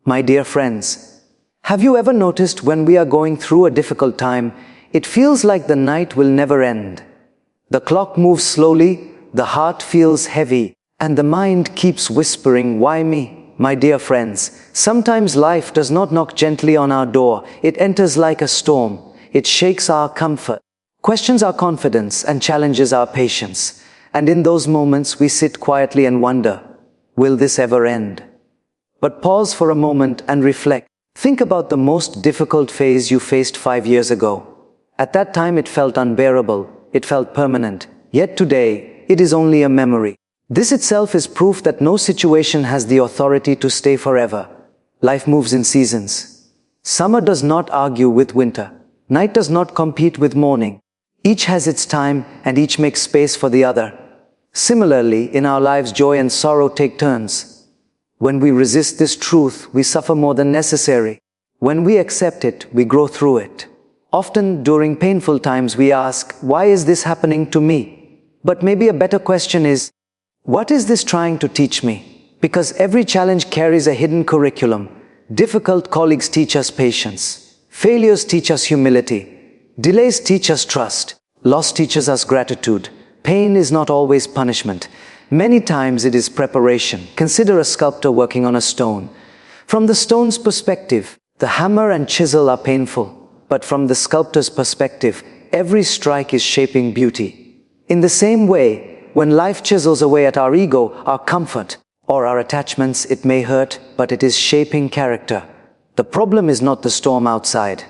My dear friends, have you ever noticed when we are going through a difficult time, it feels like the night will never end? The clock moves slowly, the heart feels heavy, and the mind keeps whispering, "Why me?" My dear friends, sometimes life does not knock gently on our door. It enters like a storm. It shakes our comfort, questions our confidence, and challenges our patience. And in those moments, we sit quietly and wonder, will this ever end? But pause for a moment and reflect. Think about the most difficult phase you faced 5 years ago. At that time, it felt unbearable. It felt permanent. Yet today, it is only a memory. This itself is proof that no situation has the authority to stay forever. Life moves in seasons. Summer does not argue with winter. Night does not compete with morning. Each has its time, and each makes space for the other. Similarly, in our lives, joy and sorrow take turns. When we resist this truth, we suffer more than necessary. When we accept it, we grow through it. Often, during painful times, we ask, why is this happening to me? But maybe a better question is, what is this trying to teach me? Because every challenge carries a hidden curriculum. Difficult colleagues teach us patience. Failures teach us humility. Delays teach us trust. Loss teaches us gratitude. Pain is not always punishment. Many times it is preparation. Consider a sculptor working on a stone. From the stone's perspective, the hammer and chisel are painful. But from the sculptor's perspective, every strike is shaping beauty. In the same way, when life chisels away at our ego, our comfort, or our attachments, it may hurt, but it is shaping character. The problem is not the storm outside.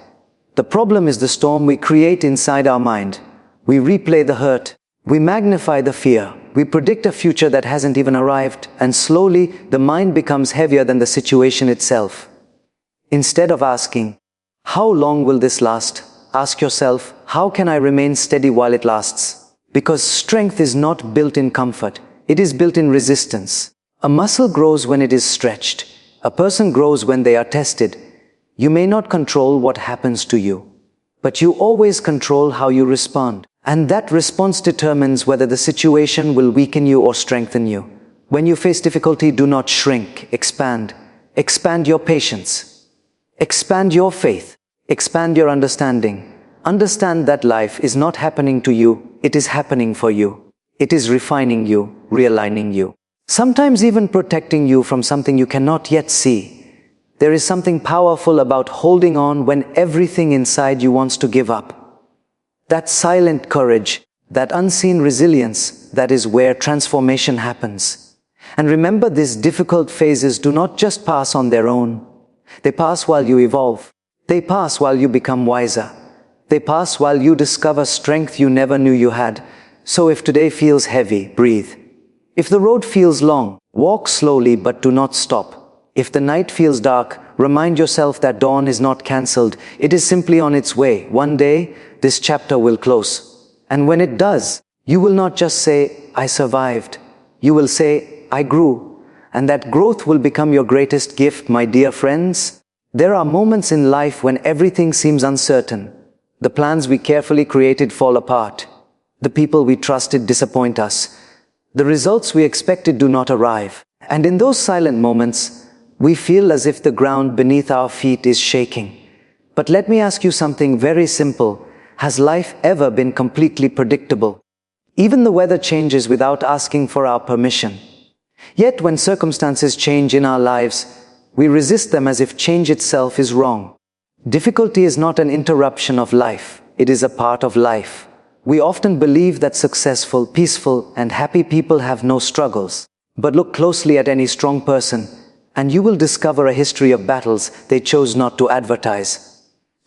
The problem is the storm we create inside our mind. We replay the hurt. We magnify the fear. We predict a future that hasn't even arrived, and slowly the mind becomes heavier than the situation itself. Instead of asking, how long will this last? Ask yourself, how can I remain steady while it lasts? Because strength is not built in comfort. It is built in resistance. A muscle grows when it is stretched. A person grows when they are tested. You may not control what happens to you, but you always control how you respond. And that response determines whether the situation will weaken you or strengthen you. When you face difficulty, do not shrink, expand. Expand your patience. Expand your faith. Expand your understanding. Understand that life is not happening to you, it is happening for you. It is refining you, realigning you. Sometimes even protecting you from something you cannot yet see. There is something powerful about holding on when everything inside you wants to give up. That silent courage, that unseen resilience, that is where transformation happens. And remember, these difficult phases do not just pass on their own. They pass while you evolve. They pass while you become wiser. They pass while you discover strength you never knew you had. So if today feels heavy, breathe. If the road feels long, walk slowly but do not stop. If the night feels dark, remind yourself that dawn is not cancelled. It is simply on its way. One day, this chapter will close. And when it does, you will not just say, I survived. You will say, I grew. And that growth will become your greatest gift, my dear friends. There are moments in life when everything seems uncertain. The plans we carefully created fall apart. The people we trusted disappoint us. The results we expected do not arrive. And in those silent moments, we feel as if the ground beneath our feet is shaking. But let me ask you something very simple. Has life ever been completely predictable? Even the weather changes without asking for our permission. Yet when circumstances change in our lives, we resist them as if change itself is wrong. Difficulty is not an interruption of life. It is a part of life. We often believe that successful, peaceful, and happy people have no struggles. But look closely at any strong person, and you will discover a history of battles they chose not to advertise.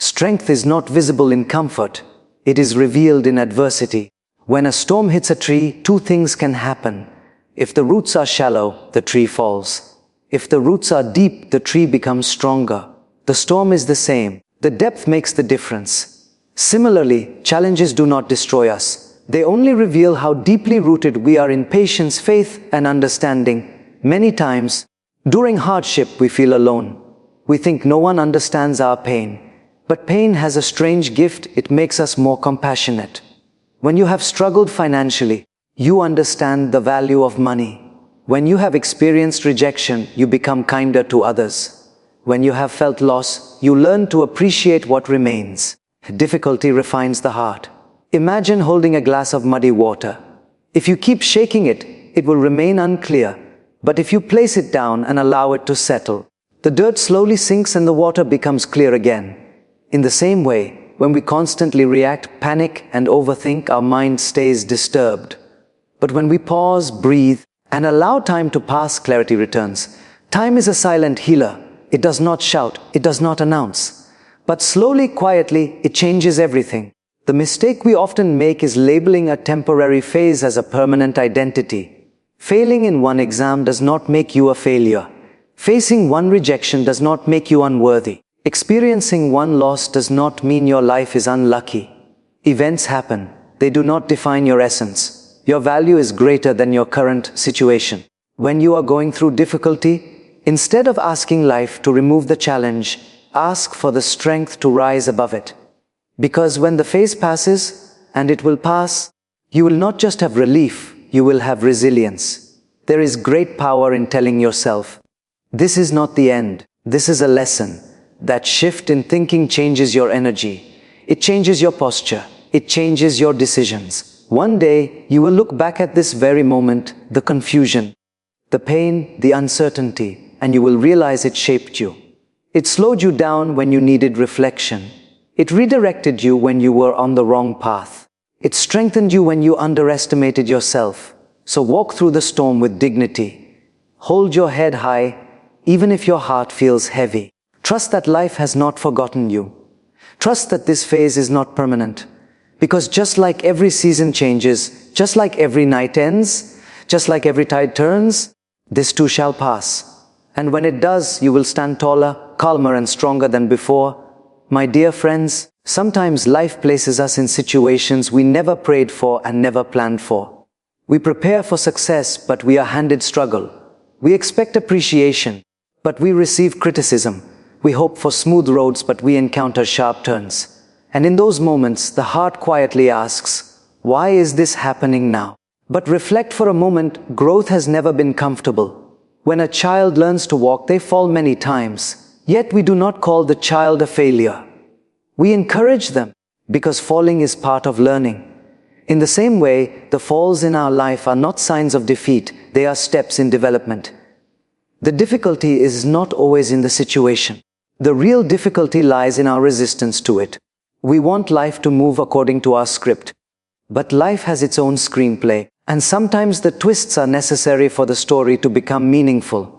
Strength is not visible in comfort. It is revealed in adversity. When a storm hits a tree, two things can happen. If the roots are shallow, the tree falls. If the roots are deep, the tree becomes stronger. The storm is the same. The depth makes the difference. Similarly, challenges do not destroy us. They only reveal how deeply rooted we are in patience, faith, and understanding. Many times, during hardship, we feel alone. We think no one understands our pain. But pain has a strange gift. It makes us more compassionate. When you have struggled financially, you understand the value of money. When you have experienced rejection, you become kinder to others. When you have felt loss, you learn to appreciate what remains. Difficulty refines the heart. Imagine holding a glass of muddy water. If you keep shaking it, it will remain unclear. But if you place it down and allow it to settle, the dirt slowly sinks and the water becomes clear again. In the same way, when we constantly react, panic, and overthink, our mind stays disturbed. But when we pause, breathe, and allow time to pass, clarity returns. Time is a silent healer. It does not shout, it does not announce. But slowly, quietly, it changes everything. The mistake we often make is labeling a temporary phase as a permanent identity. Failing in one exam does not make you a failure. Facing one rejection does not make you unworthy. Experiencing one loss does not mean your life is unlucky. Events happen. They do not define your essence. Your value is greater than your current situation. When you are going through difficulty, instead of asking life to remove the challenge, ask for the strength to rise above it. Because when the phase passes, and it will pass, you will not just have relief, you will have resilience. There is great power in telling yourself, this is not the end, this is a lesson. That shift in thinking changes your energy. It changes your posture. It changes your decisions. One day, you will look back at this very moment, the confusion, the pain, the uncertainty, and you will realize it shaped you. It slowed you down when you needed reflection. It redirected you when you were on the wrong path. It strengthened you when you underestimated yourself. So walk through the storm with dignity. Hold your head high, even if your heart feels heavy. Trust that life has not forgotten you. Trust that this phase is not permanent. Because just like every season changes, just like every night ends, just like every tide turns, this too shall pass. And when it does, you will stand taller, calmer, and stronger than before. My dear friends, sometimes life places us in situations we never prayed for and never planned for. We prepare for success, but we are handed struggle. We expect appreciation, but we receive criticism. We hope for smooth roads, but we encounter sharp turns. And in those moments, the heart quietly asks, why is this happening now? But reflect for a moment, growth has never been comfortable. When a child learns to walk, they fall many times. Yet we do not call the child a failure. We encourage them, because falling is part of learning. In the same way, the falls in our life are not signs of defeat, they are steps in development. The difficulty is not always in the situation. The real difficulty lies in our resistance to it. We want life to move according to our script. But life has its own screenplay, and sometimes the twists are necessary for the story to become meaningful.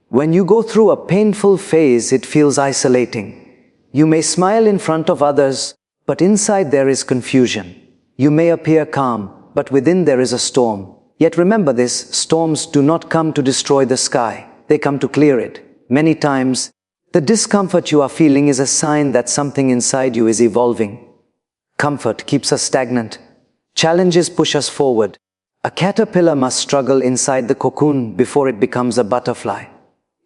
When you go through a painful phase, it feels isolating. You may smile in front of others, but inside there is confusion. You may appear calm, but within there is a storm. Yet remember this, storms do not come to destroy the sky. They come to clear it. Many times, the discomfort you are feeling is a sign that something inside you is evolving. Comfort keeps us stagnant. Challenges push us forward. A caterpillar must struggle inside the cocoon before it becomes a butterfly.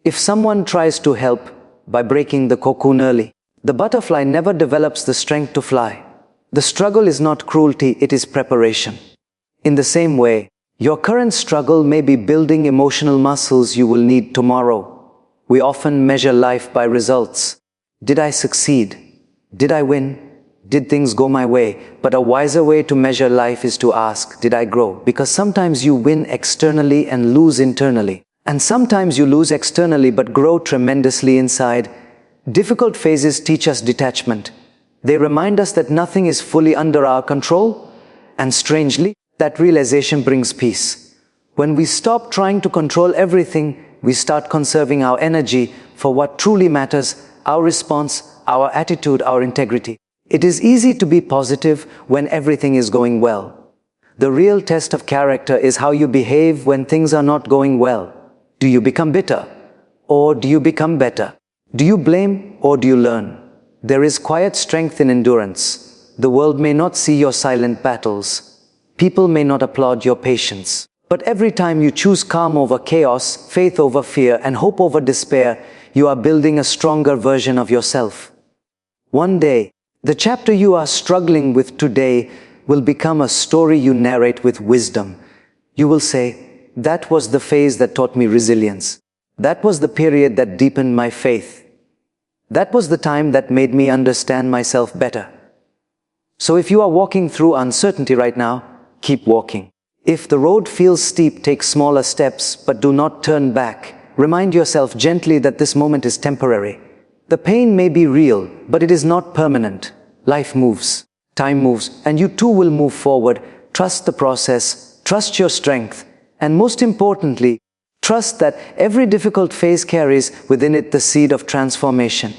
If someone tries to help by breaking the cocoon early, the butterfly never develops the strength to fly. The struggle is not cruelty, it is preparation. In the same way, your current struggle may be building emotional muscles you will need tomorrow. We often measure life by results. Did I succeed? Did I win? Did things go my way? But a wiser way to measure life is to ask, did I grow? Because sometimes you win externally and lose internally. And sometimes you lose externally but grow tremendously inside. Difficult phases teach us detachment. They remind us that nothing is fully under our control. And strangely, that realization brings peace. When we stop trying to control everything, we start conserving our energy for what truly matters, our response, our attitude, our integrity. It is easy to be positive when everything is going well. The real test of character is how you behave when things are not going well. Do you become bitter? Or do you become better? Do you blame or do you learn? There is quiet strength in endurance. The world may not see your silent battles. People may not applaud your patience. But every time you choose calm over chaos, faith over fear, and hope over despair, you are building a stronger version of yourself. One day, the chapter you are struggling with today will become a story you narrate with wisdom. You will say, that was the phase that taught me resilience. That was the period that deepened my faith. That was the time that made me understand myself better. So if you are walking through uncertainty right now, keep walking. If the road feels steep, take smaller steps, but do not turn back. Remind yourself gently that this moment is temporary. The pain may be real, but it is not permanent. Life moves, time moves, and you too will move forward. Trust the process, trust your strength, and most importantly, trust that every difficult phase carries within it the seed of transformation.